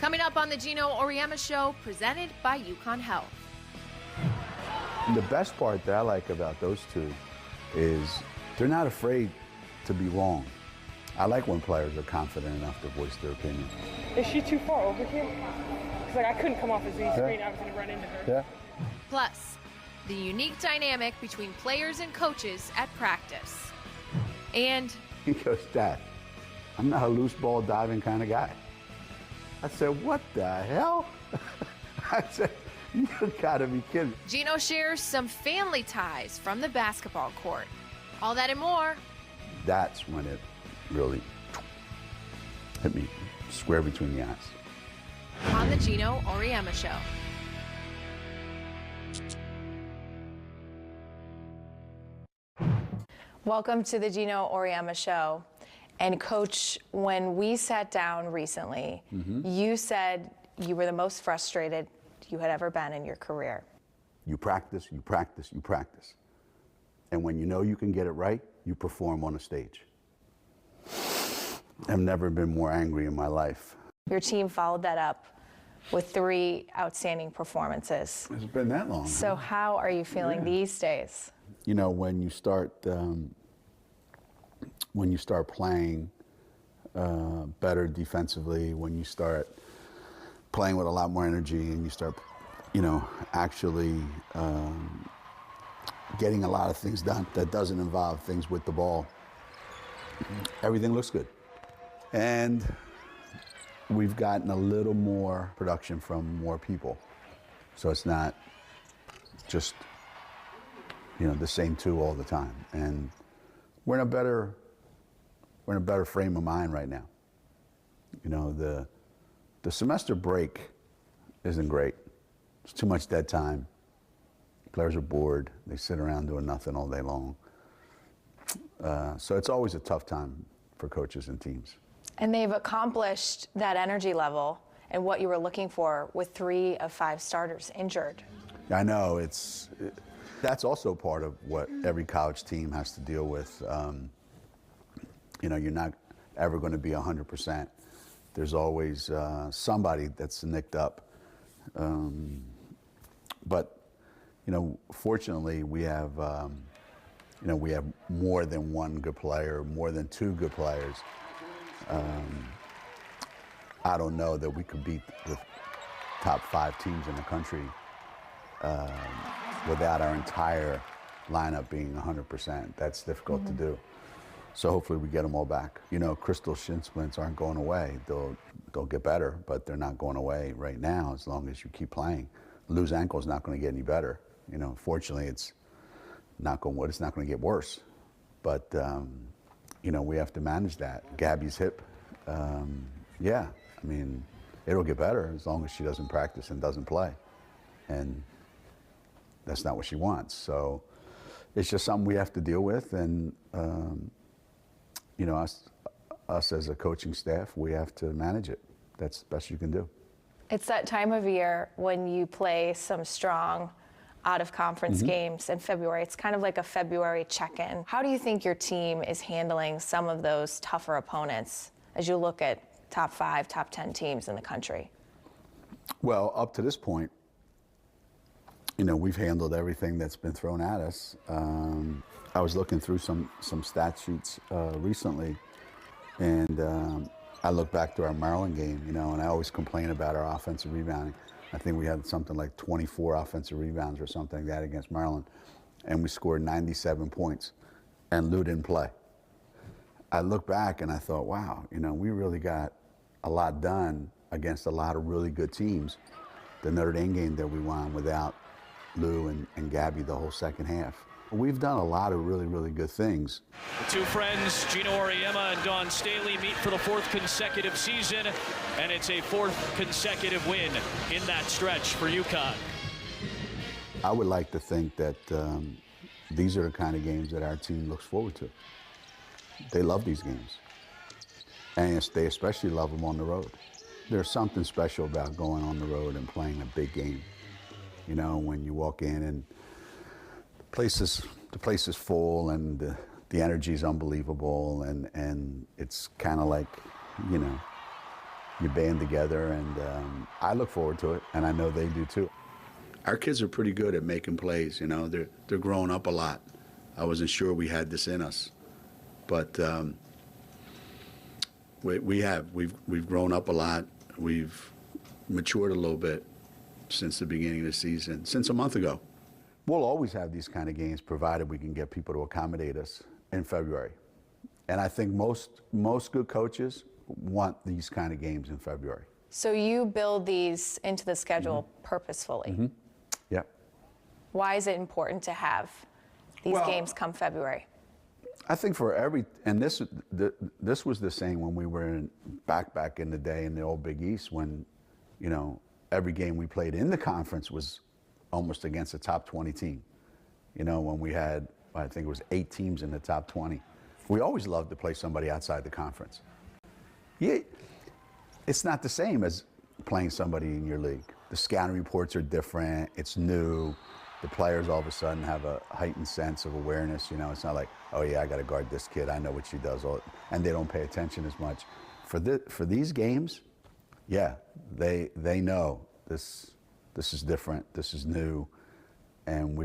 Coming up on the Geno Auriemma Show, presented by UConn Health. The best part that I like about those two is they're not afraid to be wrong. I like when players are confident enough to voice their opinion. Is she too far over here? Because I couldn't come off of the screen. I was going to run into her. Yeah. Plus, the unique dynamic between players and coaches at practice. And He goes, Dad, I'm not a loose ball diving kind of guy. I said, what the hell? I said, you gotta be kidding. Geno shares some family ties from the basketball court. All that and more. That's when it really hit me square between the eyes. On the Geno Auriemma Show. Welcome to the Geno Auriemma Show. And Coach, when we sat down recently, you said you were the most frustrated you had ever been in your career. You practice, you practice, you practice. And when you know you can get it right, you perform on a stage. I've never been more angry in my life. Your team followed that up with 3 outstanding performances. It's been that long. So how are you feeling these days? You know, when you start playing better defensively, when you start playing with a lot more energy, and you start, you know, actually getting a lot of things done that doesn't involve things with the ball, everything looks good. And we've gotten a little more production from more people. So it's not just, you know, the same 2 all the time. And we're in a better frame of mind right now. You know, the semester break isn't great. It's too much dead time. Players are bored. They sit around doing nothing all day long. So it's always a tough time for coaches and teams. And they've accomplished that energy level and what you were looking for with 3 of 5 starters injured. I know, that's also part of what every college team has to deal with. You know, you're not ever going to be 100%. There's always somebody that's nicked up. But, you know, fortunately, we have, you know, we have more than 1 good player, more than 2 good players. I don't know that we could beat the top 5 teams in the country without our entire lineup being 100%. That's difficult to do. So hopefully we get them all back. You know, crystal shin splints aren't going away. They'll get better, but they're not going away right now as long as you keep playing. Loose ankle is not going to get any better. You know, fortunately, it's not going to get worse. But you know, we have to manage that. Gabby's hip, yeah, I mean, it'll get better as long as she doesn't practice and doesn't play. And that's not what she wants. So it's just something we have to deal with. And, you know, us as a coaching staff, we have to manage it. That's the best you can do. It's that time of year when you play some strong out-of-conference games in February. It's kind of like a February check-in. How do you think your team is handling some of those tougher opponents as you look at top 5, top 10 teams in the country? Well, up to this point, you know, we've handled everything that's been thrown at us. I was looking through some stat sheets recently, and I look back to our Maryland game, you know, and I always complain about our offensive rebounding. I think we had something like 24 offensive rebounds or something like that against Maryland, and we scored 97 points, and Lou didn't play. I look back and I thought, wow, you know, we really got a lot done against a lot of really good teams. The Notre Dame game that we won without Lou and Gabby the whole second half. We've done a lot of really, really good things. The 2 friends, Geno Auriemma and Dawn Staley, meet for the 4th consecutive season, and it's a 4th consecutive win in that stretch for UConn. I would like to think that these are the kind of games that our team looks forward to. They love these games, and they especially love them on the road. There's something special about going on the road and playing a big game. You know, when you walk in and the place is full and the energy is unbelievable, and it's kind of like, you know, you band together, and I look forward to it, and I know they do too. Our kids are pretty good at making plays. You know, they're growing up a lot. I wasn't sure we had this in us, but we've grown up a lot. We've matured a little bit since the beginning of the season, since a month ago. We'll always have these kind of games, provided we can get people to accommodate us in February. And I think most good coaches want these kind of games in February. So you build these into the schedule purposefully. Mm-hmm. Yeah. Why is it important to have these games come February? I think for and this was the same when we were back in the day in the old Big East, when, you know, every game we played in the conference was almost against a top 20 team. You know, when we had, I think it was 8 teams in the top 20. We always loved to play somebody outside the conference. Yeah, it's not the same as playing somebody in your league. The scouting reports are different. It's new. The players all of a sudden have a heightened sense of awareness. You know, it's not like, oh yeah, I got to guard this kid. I know what she does. And they don't pay attention as much. For these games, yeah, they know this is different. This is new, and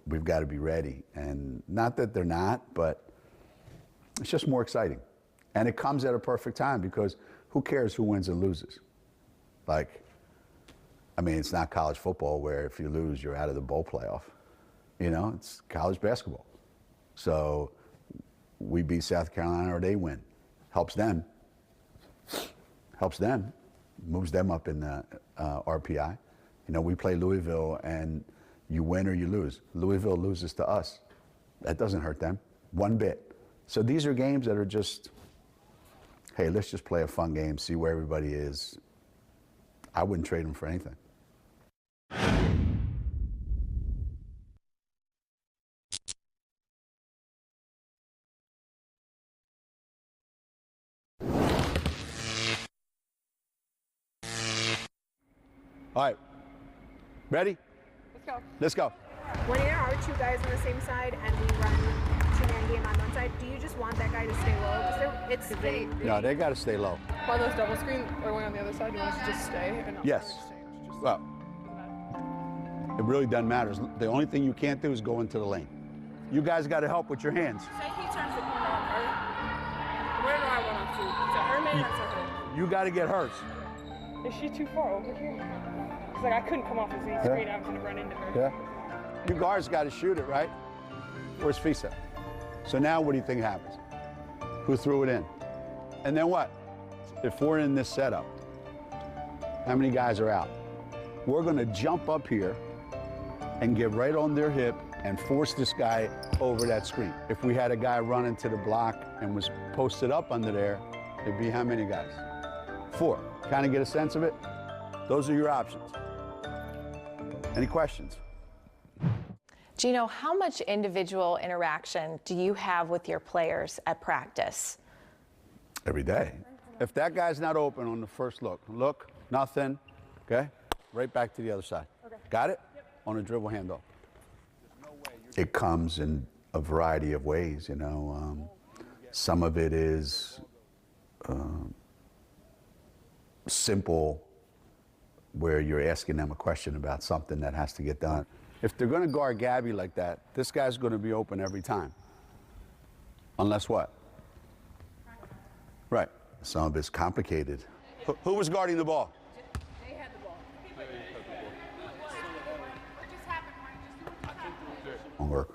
we've got to be ready. And not that they're not, but it's just more exciting. And it comes at a perfect time, because who cares who wins and loses? Like, I mean, it's not college football where if you lose, you're out of the bowl playoff. You know, it's college basketball. So we beat South Carolina or they win. Helps them. Moves them up in the RPI. You know, we play Louisville and you win or you lose. Louisville loses to us. That doesn't hurt them one bit. So these are games that are just, hey, let's just play a fun game, see where everybody is. I wouldn't trade them for anything. All right, ready? Let's go. Let's go. When there are 2 guys on the same side and we run 2-man game on one side, do you just want that guy to stay low? Because it's spinning. No, they got to stay low. While those double screen are going on the other side, you want us to just stay? And not Yes. Well, it really doesn't matter. The only thing you can't do is go into the lane. You guys got to help with your hands. Say he turns the corner on her. Where do I run off to? To her man or to her? You got to get hers. Is she too far over here? Because like I couldn't come off the Z screen. I was going to run into her. Yeah. You guards got to shoot it, right? Where's Fisa? So now what do you think happens? Who threw it in? And then what? If we're in this setup, how many guys are out? We're going to jump up here and get right on their hip and force this guy over that screen. If we had a guy running to the block and was posted up under there, it'd be how many guys? 4. Kind of get a sense of it? Those are your options. Any questions? Geno, how much individual interaction do you have with your players at practice? Every day. If that guy's not open on the first look, nothing, okay? Right back to the other side. Okay. Got it? Yep. On a dribble handoff. It comes in a variety of ways, you know. Some of it is simple, where you're asking them a question about something that has to get done. If they're going to guard Gabby like that, this guy's going to be open every time. Unless what? Right. Some of it's complicated. Who was guarding the ball? They had the ball. Or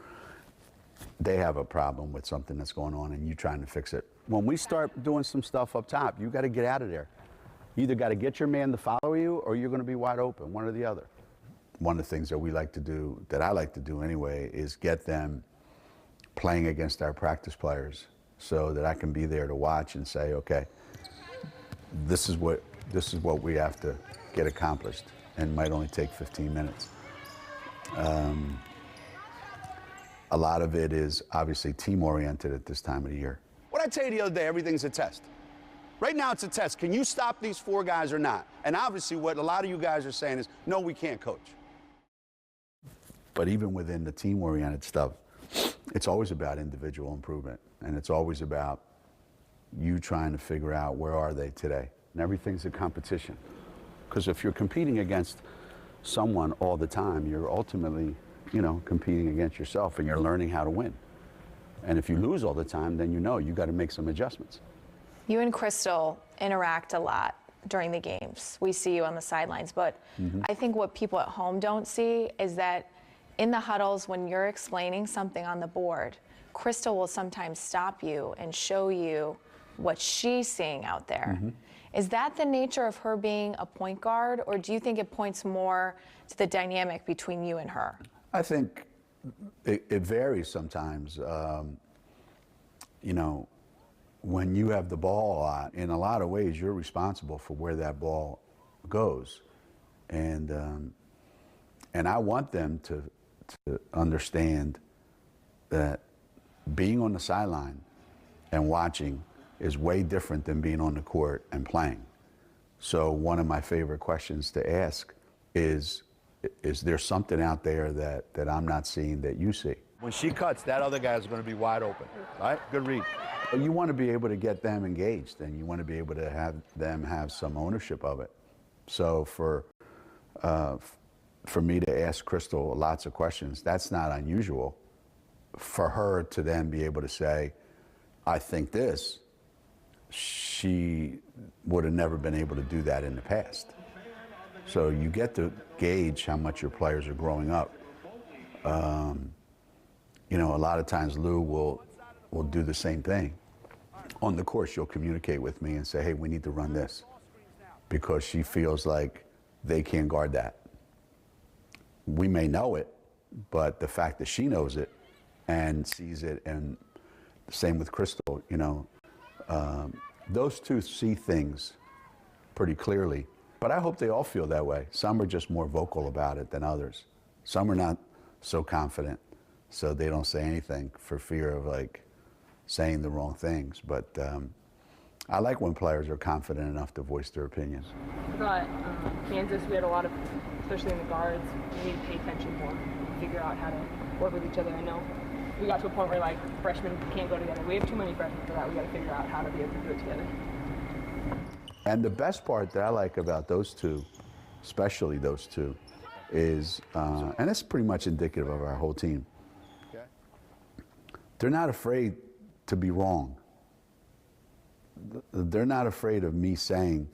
they have a problem with something that's going on and you trying to fix it. When we start doing some stuff up top, you got to get out of there. You either got to get your man to follow you or you're going to be wide open, one or the other. One of the things that we like to do, that I like to do anyway, is get them playing against our practice players so that I can be there to watch and say, okay, this is what we have to get accomplished, and it might only take 15 minutes. A lot of it is obviously team-oriented at this time of the year. What I tell you the other day, everything's a test. Right now it's a test. Can you stop these 4 guys or not? And obviously what a lot of you guys are saying is, no, we can't, coach. But even within the team-oriented stuff, it's always about individual improvement. And it's always about you trying to figure out where are they today. and everything's a competition. Because if you're competing against someone all the time, you're ultimately, competing against yourself, and you're learning how to win. And if you lose all the time, then you got to make some adjustments. You and Crystal interact a lot during the games. We see you on the sidelines, but I think what people at home don't see is that in the huddles, when you're explaining something on the board, Crystal will sometimes stop you and show you what she's seeing out there. Is that the nature of her being a point guard, or do you think it points more to the dynamic between you and her? I think it varies sometimes. When you have the ball a lot, in a lot of ways, you're responsible for where that ball goes. And I want them to understand that being on the sideline and watching is way different than being on the court and playing. So one of my favorite questions to ask is there something out there that I'm not seeing that you see? When she cuts, that other guy's going to be wide open, right? Good read. You want to be able to get them engaged, and you want to be able to have them have some ownership of it. So for me to ask Crystal lots of questions, that's not unusual. For her to then be able to say, I think this, she would have never been able to do that in the past. So you get to gauge how much your players are growing up. A lot of times Lou will do the same thing. On the court, she'll communicate with me and say, hey, we need to run this, because she feels like they can't guard that. We may know it, but the fact that she knows it and sees it, and same with Crystal, those two see things pretty clearly. But I hope they all feel that way. Some are just more vocal about it than others. Some are not so confident, so they don't say anything for fear of saying the wrong things. But I like when players are confident enough to voice their opinions. I thought Kansas, we had a lot of, especially in the guards, we need to pay attention more, figure out how to work with each other. I know we got to a point where freshmen can't go together. We have too many freshmen for that. We got to figure out how to be able to do it together. And the best part that I like about those two, especially those two, is, and it's pretty much indicative of our whole team, they're not afraid to be wrong. They're not afraid of me saying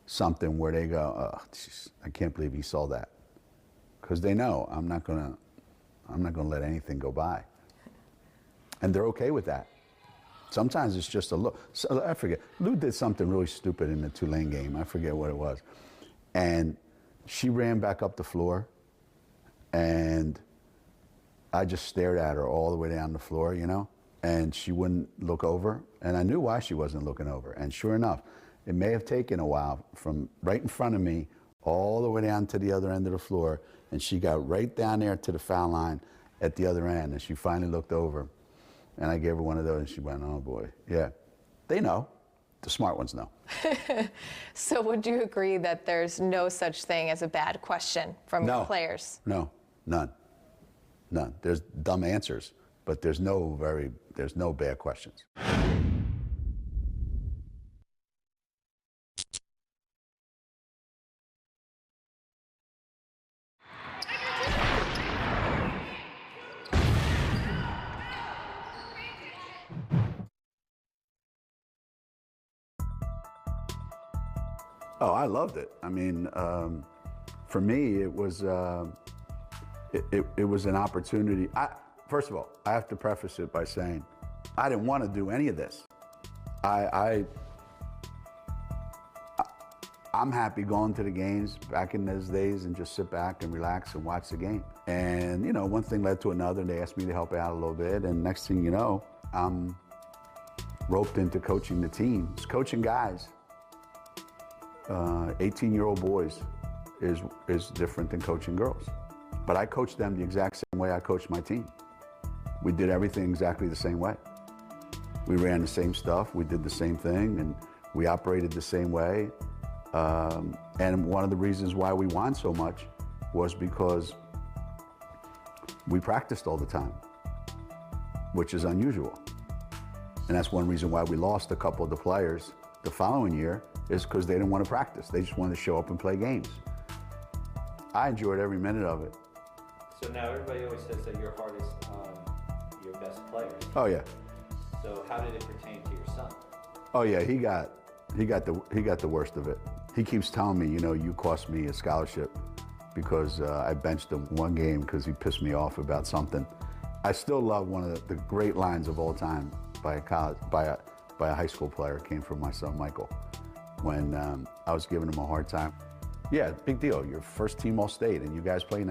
something where they go, oh, geez, I can't believe he saw that. Because they know I'm not gonna let anything go by. And they're okay with that. Sometimes it's just a look. So, I forget, Lou did something really stupid in the Tulane game. I forget what it was. And she ran back up the floor, and I just stared at her all the way down the floor, and she wouldn't look over. And I knew why she wasn't looking over. And sure enough, it may have taken a while from right in front of me all the way down to the other end of the floor, and she got right down there to the foul line at the other end, and she finally looked over. And I gave her one of those, and she went, oh, boy. Yeah, they know. The smart ones know. So would you agree that there's no such thing as a bad question from your players? No, none. There's dumb answers, but there's no bad questions. Oh, I loved it. I mean, for me, it was it was an opportunity. First of all, I have to preface it by saying I didn't want to do any of this. I'm happy going to the games back in those days and just sit back and relax and watch the game. And one thing led to another, and they asked me to help out a little bit. And next thing you know, I'm roped into coaching the team. It's coaching guys. 18-year-old boys is different than coaching girls. But I coached them the exact same way I coached my team. We did everything exactly the same way. We ran the same stuff, we did the same thing, and we operated the same way. And one of the reasons why we won so much was because we practiced all the time, which is unusual. And that's one reason why we lost a couple of the players the following year, is because they didn't want to practice. They just wanted to show up and play games. I enjoyed every minute of it. So now everybody always says that you're hardest on your best players. Oh yeah. So how did it pertain to your son? Oh yeah, he got the worst of it. He keeps telling me, you know, you cost me a scholarship because I benched him one game because he pissed me off about something. I still love one of the great lines of all time by a high school player. Came from my son Michael when I was giving him a hard time. Yeah, big deal. You're first team All-State, and you guys playing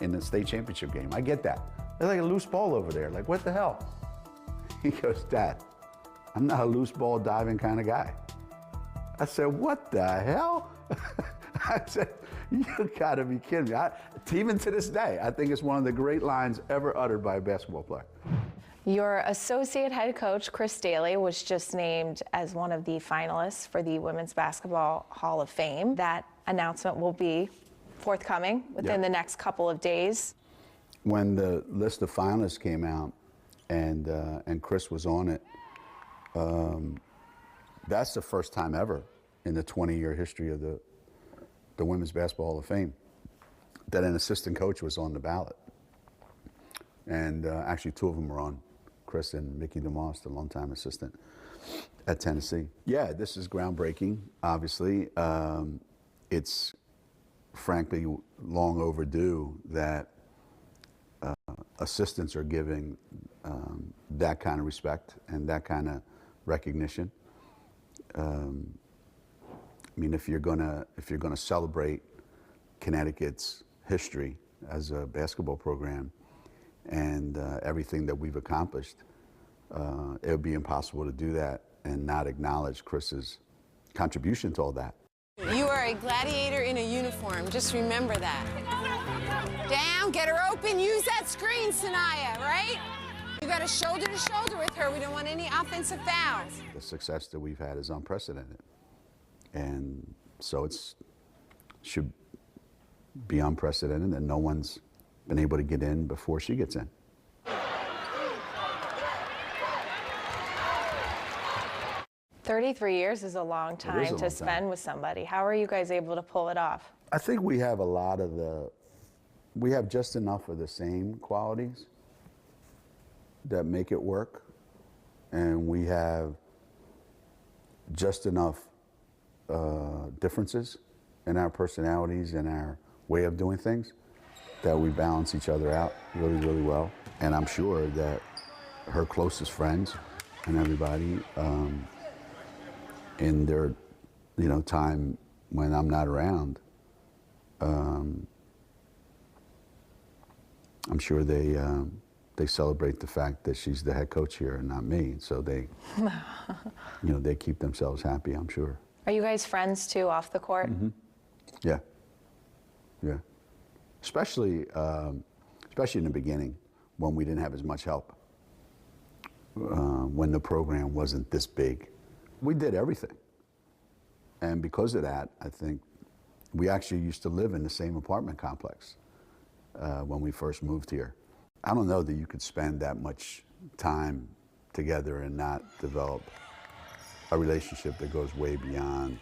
in the state championship game. I get that. There's like a loose ball over there. Like, what the hell? He goes, Dad, I'm not a loose ball diving kind of guy. I said, what the hell? I said, you gotta be kidding me. Even to this day, I think it's one of the great lines ever uttered by a basketball player. Your associate head coach, Chris Daly, was just named as one of the finalists for the Women's Basketball Hall of Fame. That announcement will be forthcoming within the next couple of days. When the list of finalists came out and Chris was on it, that's the first time ever in the 20-year history of the Women's Basketball Hall of Fame that an assistant coach was on the ballot. And actually, two of them were on, Chris and Mickey DeMoss, the longtime assistant at Tennessee. Yeah, this is groundbreaking, obviously. It's frankly long overdue that assistants are giving that kind of respect and that kind of recognition. I mean, if you're gonna celebrate Connecticut's history as a basketball program and everything that we've accomplished, it would be impossible to do that and not acknowledge Chris's contribution to all that. You are a gladiator in a uniform. Just remember that. Down, get her open, use that screen, Sanaya, right? You got a shoulder to shoulder with her. We don't want any offensive fouls. The success that we've had is unprecedented. And so it should be unprecedented, and no one's been able to get in before she gets in. 33 years is a long time to spend with somebody. How are you guys able to pull it off? I think we have we have just enough of the same qualities that make it work, and we have just enough differences in our personalities and our way of doing things that we balance each other out really, really well. And I'm sure that her closest friends and everybody in their time when I'm not around, I'm sure they celebrate the fact that she's the head coach here and not me. So they, they keep themselves happy, I'm sure. Are you guys friends too off the court? Mm-hmm. Yeah. Yeah. Especially in the beginning when we didn't have as much help, when the program wasn't this big. We did everything. And because of that, I think we actually used to live in the same apartment complex when we first moved here. I don't know that you could spend that much time together and not develop a relationship that goes way beyond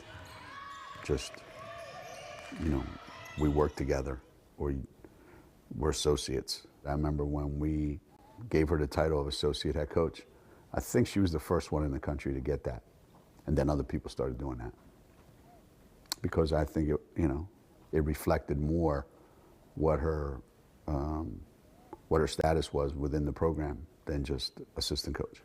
just, we work together or we're associates. I remember when we gave her the title of associate head coach, I think she was the first one in the country to get that. And then other people started doing that. Because I think it reflected more what her status was within the program than just assistant coach.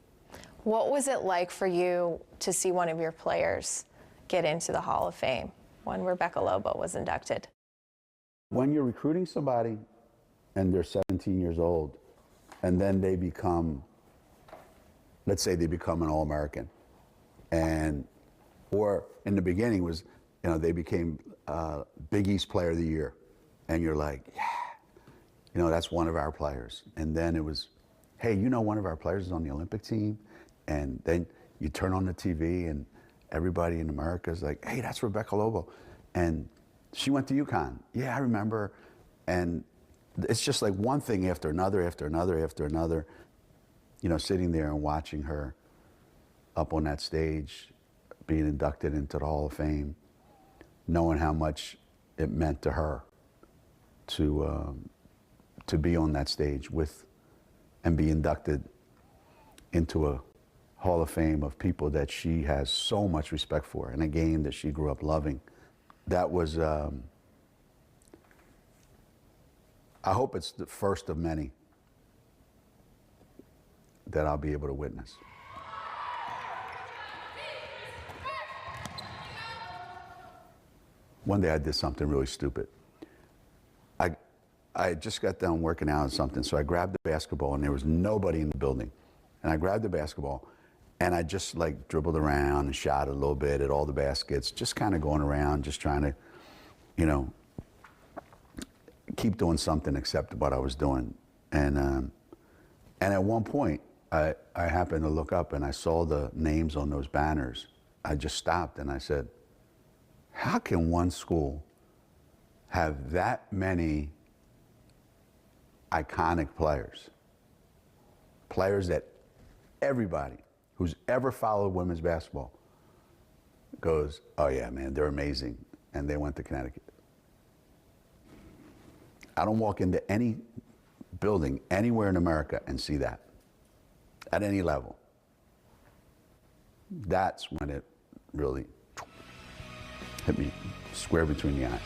What was it like for you to see one of your players get into the Hall of Fame when Rebecca Lobo was inducted? When you're recruiting somebody and they're 17 years old and then they become, let's say they become an All-American, or in the beginning was, they became Big East Player of the Year, and you're like, yeah, that's one of our players. And then it was, hey, one of our players is on the Olympic team, and then you turn on the TV and everybody in America is like, hey, that's Rebecca Lobo. And she went to UConn. Yeah, I remember. And it's just like one thing after another, after another, after another, sitting there and watching her up on that stage being inducted into the Hall of Fame, knowing how much it meant to her to be on that stage with and be inducted into a Hall of Fame of people that she has so much respect for, and a game that she grew up loving. That was, I hope it's the first of many that I'll be able to witness. One day I did something really stupid. I just got done working out or something, so I grabbed the basketball and there was nobody in the building. And I grabbed the basketball and I just like dribbled around and shot a little bit at all the baskets, just kind of going around, just trying to, you know, keep doing something except what I was doing. And at one point, I happened to look up and I saw the names on those banners. I just stopped and I said, how can one school have that many iconic players? Players that everybody who's ever followed women's basketball goes, oh yeah, man, they're amazing. And they went to Connecticut. I don't walk into any building anywhere in America and see that at any level. That's when it really hit me square between the eyes.